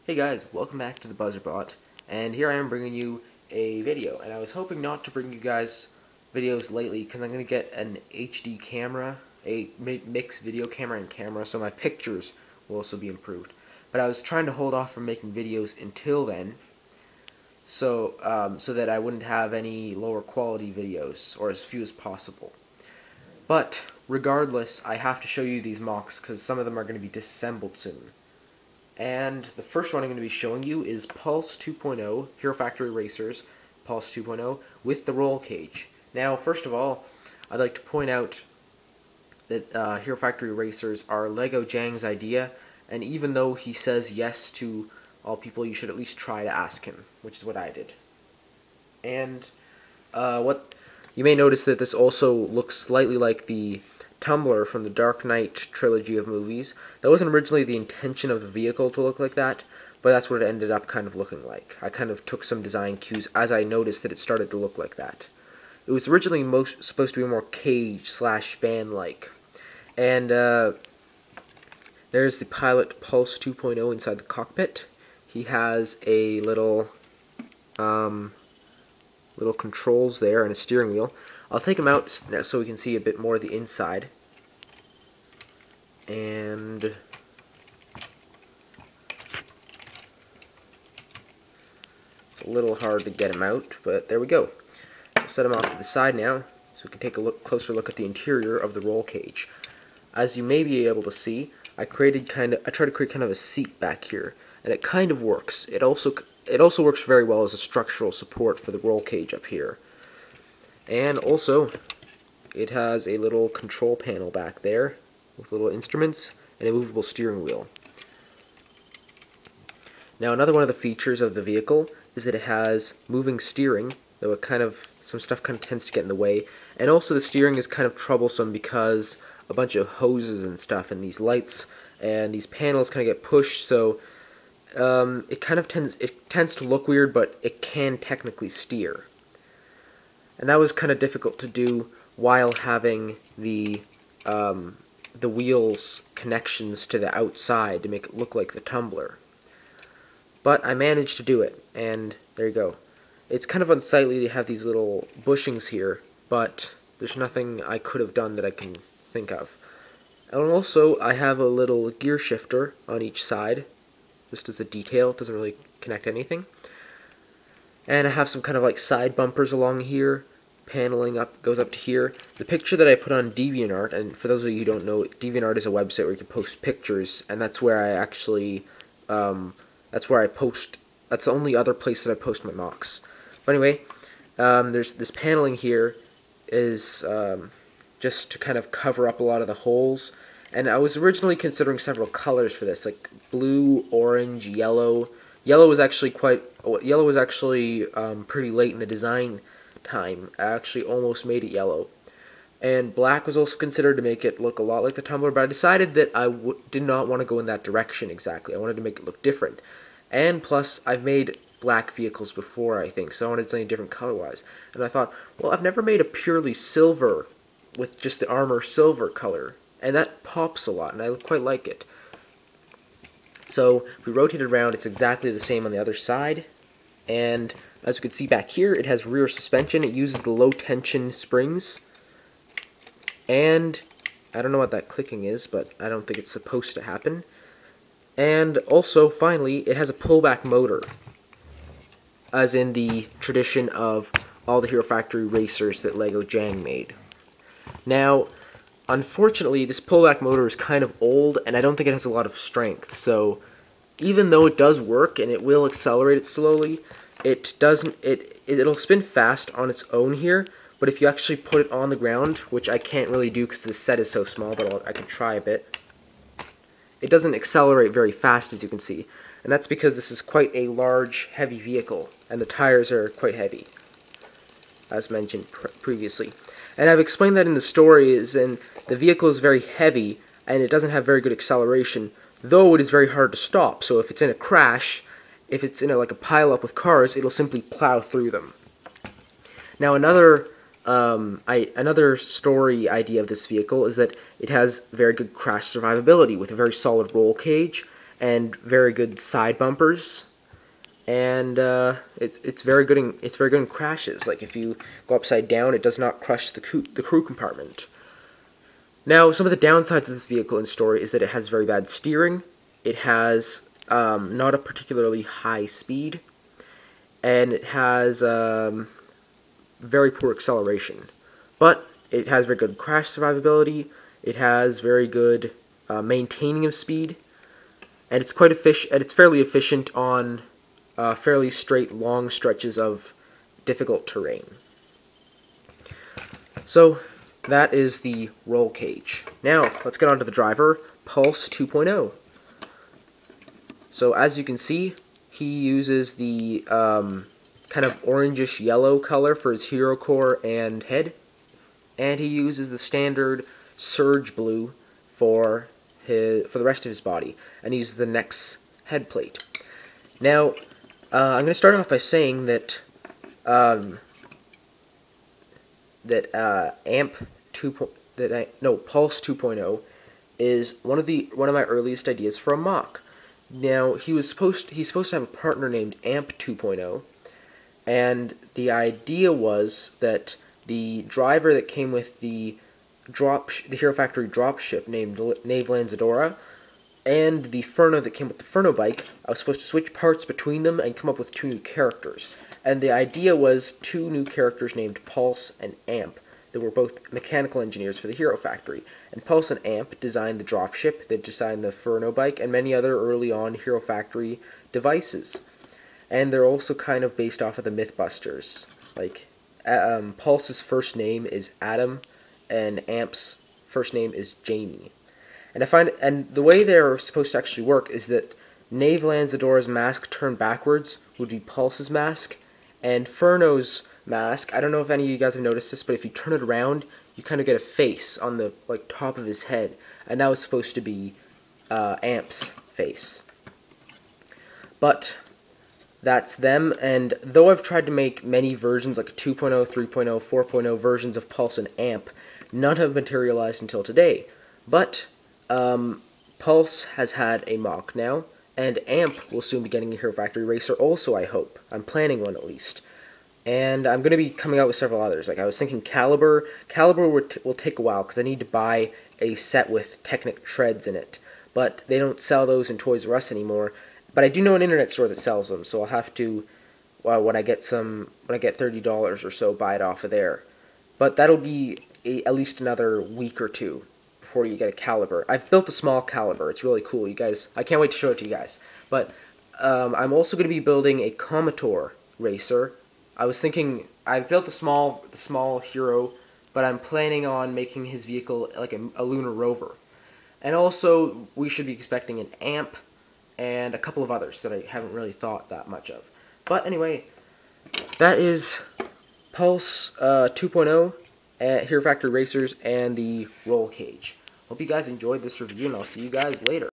Hey guys, welcome back to the BuzzerBot, and here I am bringing you a video, and I was hoping not to bring you guys videos lately because I'm going to get an HD camera, a mixed video camera and camera, so my pictures will also be improved. But I was trying to hold off from making videos until then, so that I wouldn't have any lower quality videos, or as few as possible. But regardless, I have to show you these MOCs because some of them are going to be disassembled soon. And the first one I'm going to be showing you is Pulse 2.0, Hero Factory Racers, Pulse 2.0, with the Rollcage. Now, first of all, I'd like to point out that Hero Factory Racers are Lego Jang's idea, and even though he says yes to all people, you should at least try to ask him, which is what I did. And what you may notice that this also looks slightly like the tumbler from the Dark Knight trilogy of movies. That wasn't originally the intention of the vehicle to look like that, but that's what it ended up kind of looking like. I kind of took some design cues as I noticed that it started to look like that. It was originally supposed to be more cage/van-like. And there's the pilot Pulse 2.0 inside the cockpit. He has a little controls there and a steering wheel. I'll take him out so we can see a bit more of the inside. And it's a little hard to get him out, but there we go. I'll set him off to the side now so we can take a closer look at the interior of the roll cage. As you may be able to see, I tried to create kind of a seat back here, and it kind of works. It also works very well as a structural support for the roll cage up here. And also, it has a little control panel back there with little instruments and a movable steering wheel. Now, another one of the features of the vehicle is that it has moving steering, though some stuff kind of tends to get in the way. And also, the steering is kind of troublesome because a bunch of hoses and stuff, and these lights and these panels kind of get pushed, so it tends to look weird, but it can technically steer. And that was kind of difficult to do while having the wheels connections to the outside to make it look like the tumbler. But I managed to do it, and there you go. It's kind of unsightly to have these little bushings here, but there's nothing I could have done that I can think of. And also, I have a little gear shifter on each side, just as a detail. It doesn't really connect anything. And I have some kind of like side bumpers along here. Paneling goes up to here. The picture that I put on DeviantArt, and for those of you who don't know, DeviantArt is a website where you can post pictures, and that's where I actually, that's the only other place that I post my MOCs. But anyway, there's this paneling here is just to kind of cover up a lot of the holes. And I was originally considering several colors for this, like blue, orange, yellow. Yellow was actually pretty late in the design time. I actually almost made it yellow. And black was also considered to make it look a lot like the tumbler, but I decided that I did not want to go in that direction exactly. I wanted to make it look different. And plus, I've made black vehicles before, I think, so I wanted something different color-wise. And I thought, well, I've never made a purely silver with just the armor silver color, and that pops a lot, and I quite like it. So, if we rotate it around, it's exactly the same on the other side, and as you can see back here, it has rear suspension. It uses the low-tension springs, and I don't know what that clicking is, but I don't think it's supposed to happen. And also, finally, it has a pullback motor, as in the tradition of all the Hero Factory racers that Lego Jang made. Now, unfortunately, this pullback motor is kind of old, and I don't think it has a lot of strength, so even though it does work, and it will accelerate it slowly, it'll spin fast on its own here, but if you actually put it on the ground, which I can't really do because the set is so small, but I can try a bit, it doesn't accelerate very fast, as you can see, and that's because this is quite a large, heavy vehicle, and the tires are quite heavy, as mentioned previously. And I've explained that in the story, and the vehicle is very heavy, and it doesn't have very good acceleration, though it is very hard to stop, so if it's in a crash, if it's in like a pile-up with cars, it'll simply plow through them. Now, another story idea of this vehicle is that it has very good crash survivability with a very solid roll cage and very good side bumpers. And it's very good in crashes. Like if you go upside down, it does not crush the crew compartment. Now, some of the downsides of this vehicle in story is that it has very bad steering. It has not a particularly high speed, and it has very poor acceleration. But it has very good crash survivability. It has very good maintaining of speed, and it's quite efficient. And it's fairly efficient on fairly straight, long stretches of difficult terrain. So that is the Rollcage. Now let's get on to the driver, Pulse 2.0. So as you can see, he uses the kind of orangish yellow color for his hero core and head, and he uses the standard surge blue for the rest of his body, and he uses the next head plate. Now, I'm going to start off by saying that Pulse 2.0 is one of my earliest ideas for a MOC. Now, he's supposed to have a partner named Amp 2.0, and the idea was that the driver that came with the Hero Factory dropship named Nave Lanzadora, and the Furno that came with the Furno Bike, I was supposed to switch parts between them and come up with 2 new characters. And the idea was 2 new characters named Pulse and Amp that were both mechanical engineers for the Hero Factory. And Pulse and Amp designed the dropship, they designed the Furno Bike, and many other early on Hero Factory devices. And they're also kind of based off of the Mythbusters. Like, Pulse's first name is Adam, and Amp's first name is Jamie. And the way they're supposed to actually work is that Nave Lanzadora's mask turned backwards would be Pulse's mask, and Furno's mask, I don't know if any of you guys have noticed this, but if you turn it around, you kind of get a face on the top of his head, and that was supposed to be Amp's face. But that's them, and though I've tried to make many versions, like 2.0, 3.0, 4.0 versions of Pulse and Amp, none have materialized until today. But Pulse has had a MOC now, and Amp will soon be getting a Hero Factory racer also, I hope. I'm planning one at least. And I'm going to be coming out with several others. Like I was thinking Caliber. Caliber will take a while because I need to buy a set with Technic treads in it. But they don't sell those in Toys R Us anymore. But I do know an internet store that sells them, so I'll have to, when I get $30 or so, buy it off of there. But that'll be at least another week or 2 before you get a Caliber. I've built a small Caliber. It's really cool, you guys. I can't wait to show it to you guys. But I'm also going to be building a Commodore racer. I was thinking, I built the small hero, but I'm planning on making his vehicle like a lunar rover. And also, we should be expecting an Amp and a couple of others that I haven't really thought that much of. But anyway, that is Pulse 2.0, Hero Factory Racers, and the Rollcage. Hope you guys enjoyed this review, and I'll see you guys later.